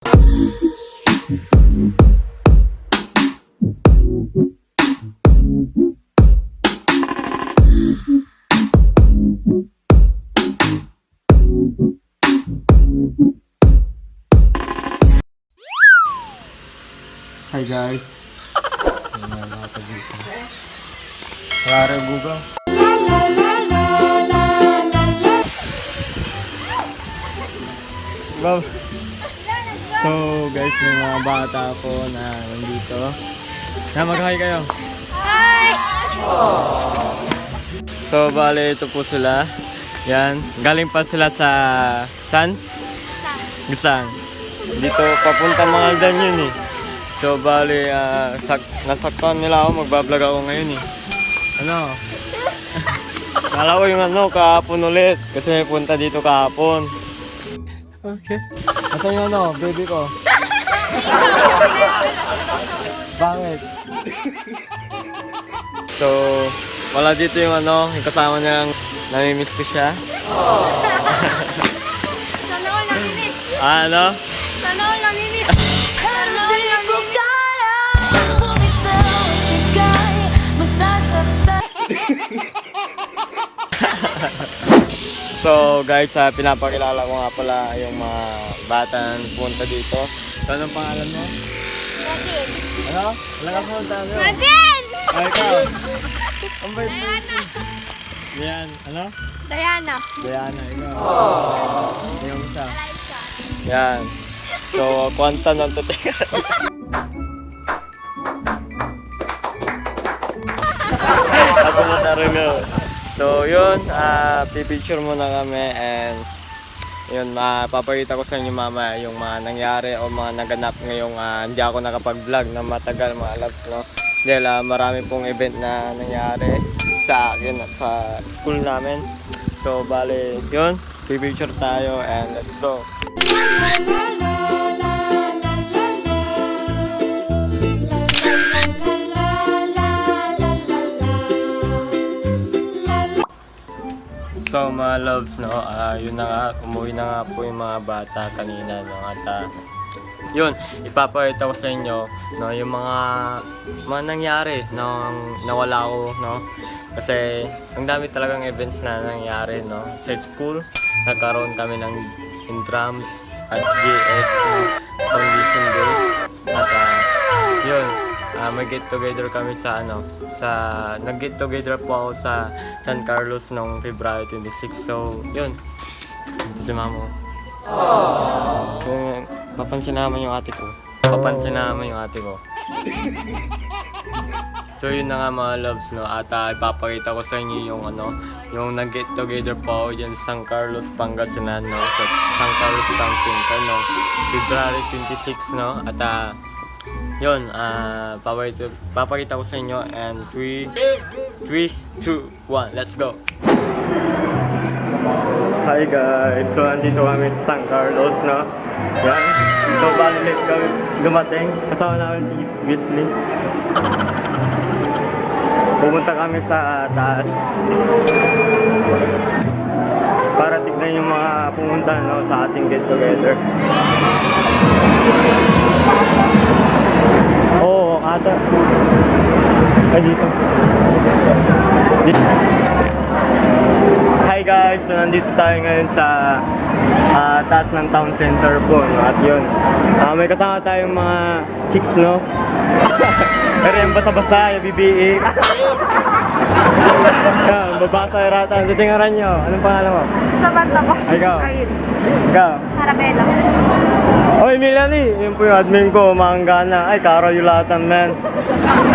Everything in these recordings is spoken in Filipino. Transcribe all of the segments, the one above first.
Hi guys. Klaro Google. Go. So guys, may mga bata po na nandito. Na mag-hi kayo. Hi! So bale, ito po sila. Yan, galing pa sila sa San? Gisang. Dito papunta mga dan yun eh. So bale, nasaktan nila ako, magbablog ako ngayon eh. Ano? Kala ko yung kahapon ulit. Kasi may punta dito kahapon. Okay. Asan yung baby ko? Bakit? So, wala dito yung yung kasama niyang namimiss ko siya. Sana all naminis. Ano? Sana all naminis. So guys, pinapakilala ko nga pala yung mga batang punta dito. So anong pangalan mo? Nadine. Ano? Wala ka punta mo? Nadine! Ay, ikaw? Ang bait mo. Yan, ano? Diana. Diana, ikaw. Yung isa. Yan. So, kwanta ng tutingan. Ako mo rin yun. So yun, pipicture muna kami and yun, mapapakita ko sa inyo mama yung mga nangyari o mga naganap ngayong hindi ako nakapag-vlog na matagal mga loves, no? Dahil marami pong event na nangyari sa akin at sa school namin. So bale, yun, pipicture tayo and let's go. So mga loves, no, yun na nga, umuwi na nga po yung mga bata kanina, no, at yun, ipapakita ko sa inyo, no, yung mga nangyari nung nawala ko, no, kasi ang dami talagang events na nangyari, no, sa school, nagkaroon kami ng drums at GS, Foundation Day, at yun, may get together kami sa nag-get together po ako sa San Carlos noong February 26. So, yun. Ito si mama. Kung papansin naman yung ate ko. So, yun na nga mga loves, no. At ipapakita ko sa inyo yung yung nag-get together po ako dyan sa San Carlos, Pangasinan, no. Sa San Carlos Town Center, no. February 26, no. At yun, papakita ko sa inyo and 3, 2, 1, let's go! Hi guys! So, andito kami sa San Carlos, no? Yan. So, balik kami dumating. Kasama namin si Wesley. Pumunta kami sa taas para tignan yung mga pumunta, no, sa ating get together. Oo, ata. Ay, dito. Hi guys! So, nandito tayo ngayon sa taas ng town center po, no? At yun, may kasama tayong mga chicks, no? Pero yung basa-basa, yung bibiik. Yan, babasa yung rata. So, tingaran nyo. Anong pangalan mo? Sa banda ko. Ay, ikaw? Ayun. Ikaw? Arabella. Oy, Melanie! Yun po yung admin ko, Manggana. Ay, Karo Yulatan, man.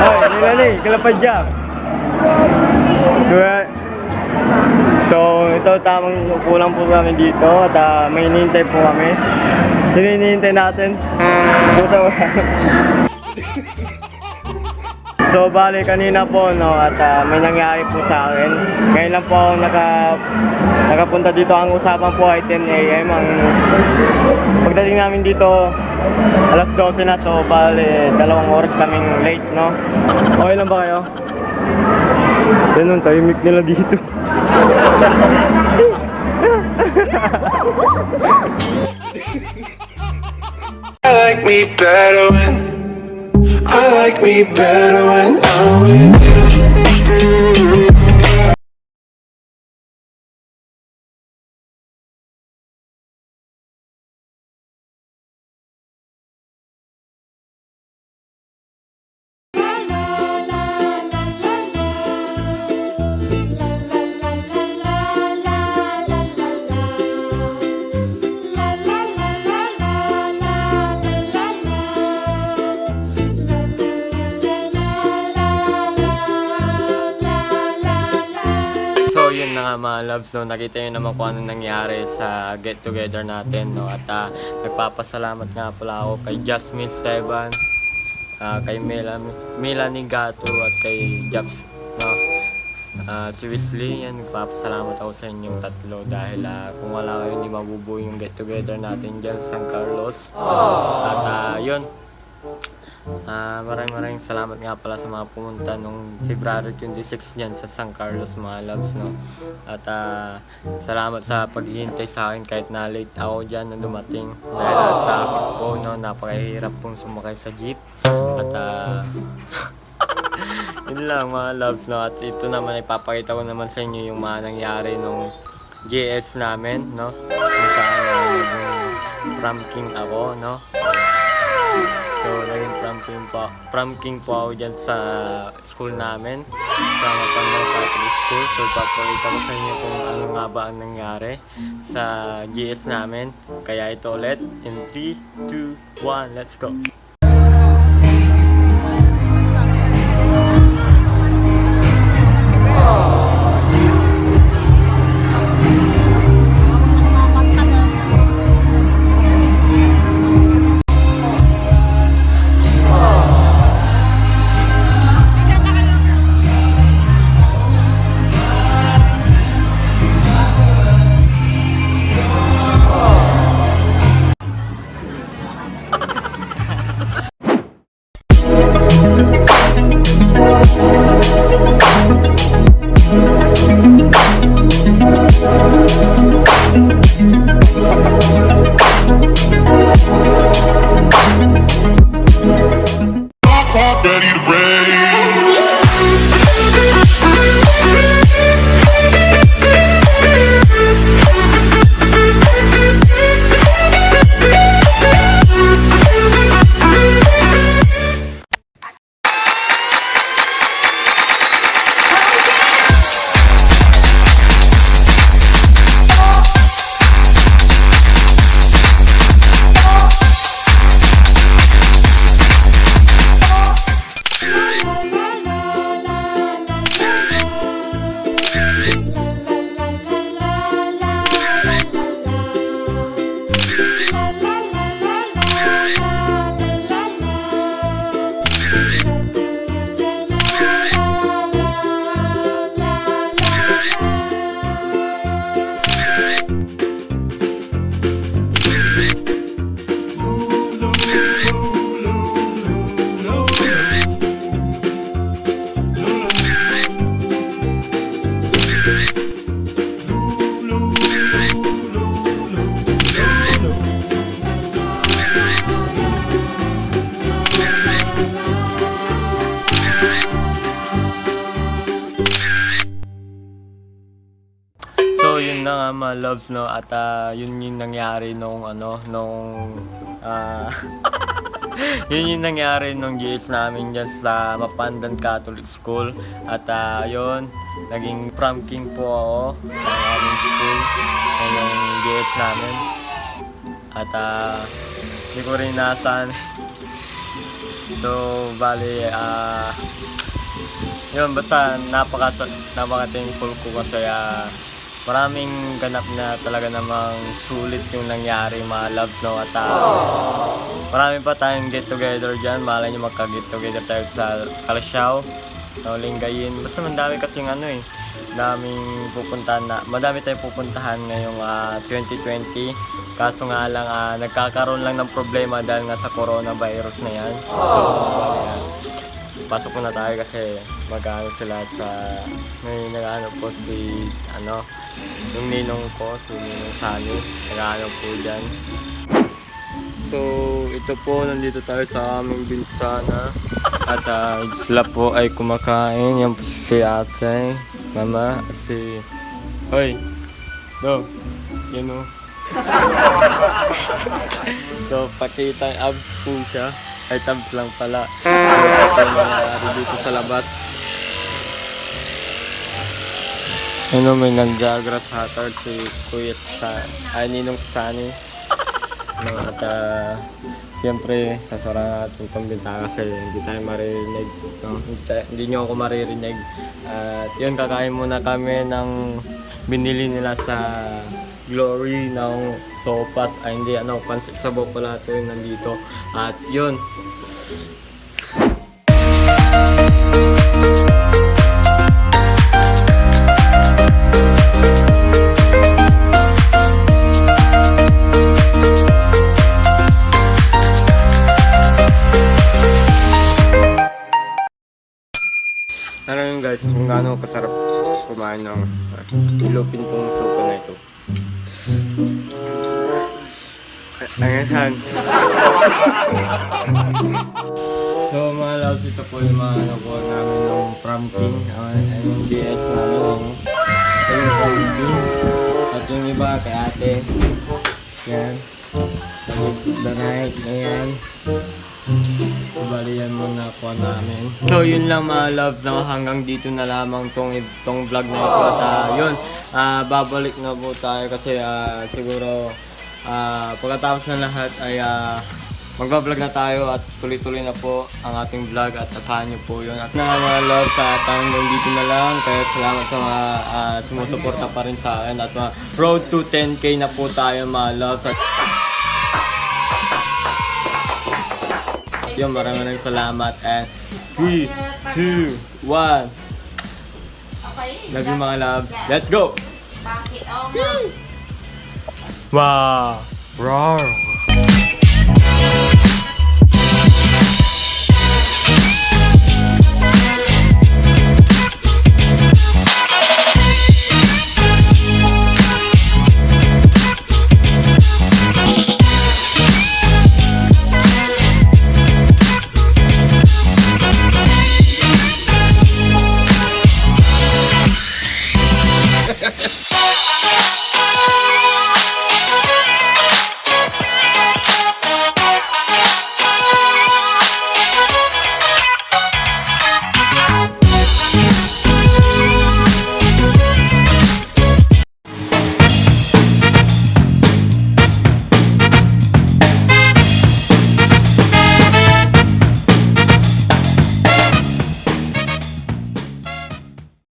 Oy, Melanie, kalapad dyan. So, ito tamang kulang po kami dito at may hinihintay po kami. Sino hinihintay natin? Puta wala. So, bali kanina po, no, at may nangyari po sa akin. Ngayon lang po ako nakapunta dito. Ang usapan po ay 10 AM. Ang pagdating namin dito, alas 12 na. So, bali 2 oras kaming late, no? Okay lang ba kayo? Yan ang tahimik nila dito. like me better when I'm with you. So yun na nga mga loves, no, nakita nyo naman kung ano nangyari sa get together natin, no, at nagpapasalamat nga pala ako kay Jasmine Esteban, kay Melanie Gato at kay Japs, no, si Wesley. Yan, nagpapasalamat ako sa inyong tatlo dahil kung wala kayo hindi mabubuo yung get together natin dyan sa San Carlos. At yun, maraming salamat nga pala sa mga pumunta nung February 26 dyan sa San Carlos mga loves, no. At salamat sa paghihintay sa akin kahit na late ako dyan na dumating dahil traffic po, no, napakahirap pong sumakay sa jeep. At yun lang mga loves, no. At ito naman ipapakita ko naman sa inyo yung mga nangyari nung GS namin, no, kung saan prom king ako, no. So, naging prom king po ako dyan sa school namin, sa Mapandang Catholic School. So, papakita ko sa inyo kung ano nga ba ang nangyari sa GS namin. Kaya ito ulit, in 3, 2, 1, let's go! Ready to break. So yun na nga mga loves, no, at yun yung nangyari nung yun yung nangyari nung GS namin dyan sa Mapandan Catholic School. At yun, naging prom king po ako ng aming school ngayong GS namin. At hindi ko rin nasaan. So bali yun, basta napaka-thankful ko kasi maraming ganap na talaga namang sulit yung nangyari mga loves, no. At marami pa tayong get together dyan. Malay nyo magka-get together tayo sa Calasiao, no, Lingayen. Basta mandami kasing madami tayong pupuntahan ngayong 2020. Kaso nga lang nagkakaroon lang ng problema dahil nga sa coronavirus na yan. So pasok na tayo kasi mag-ano sila sa may nag-ano po si yung ninong ko, si Ninong Sani, nag-ano po dyan. So, ito po, nandito tayo sa aming bintana. At sila po ay kumakain. Yan po si ate, mama, si... Hoy! Do! Yan o. So, pakita yung abs po siya. Ay, tabs lang pala. Ito yung nangyari dito sa labas. Ano, may nag-grass hatter si Kuya Ninong Sunny. No, at siyempre, sasara natin itong bintana kasi hindi tayo maririnig. No? Hindi nyo ako maririnig. At yun, kakain muna kami ng binili nila sa Glory ng sopas. Ay, hindi, pancit sabaw pala ito yung nandito. At yun. Ano yun guys, kung gaano kasarap kumain ng ilupin tong sopa na ito. Ayan. So mga loves, ito po yung mga po namin ng prompting. Yung DS namin. Yung prompting. At yung iba kay ate. Yan. Tapos the night. Ayan. Bali yan muna po namin. So yun lang mga loves, no? Hanggang dito na lamang tong vlog na ito. At yun, babalik na po tayo kasi siguro pagkatapos ng lahat ay magbablog na tayo at tuloy-tuloy na po ang ating vlog at asahan nyo po yun. At mga loves, hanggang dito na lang. Kaya salamat sa mga sumusuporta pa rin sa akin. At road to 10k na po tayo mga loves. At yun, maraming salamat. And 3, 2, 1. Love you mga loves. Let's go! Bakit? Oo Wow! Roar!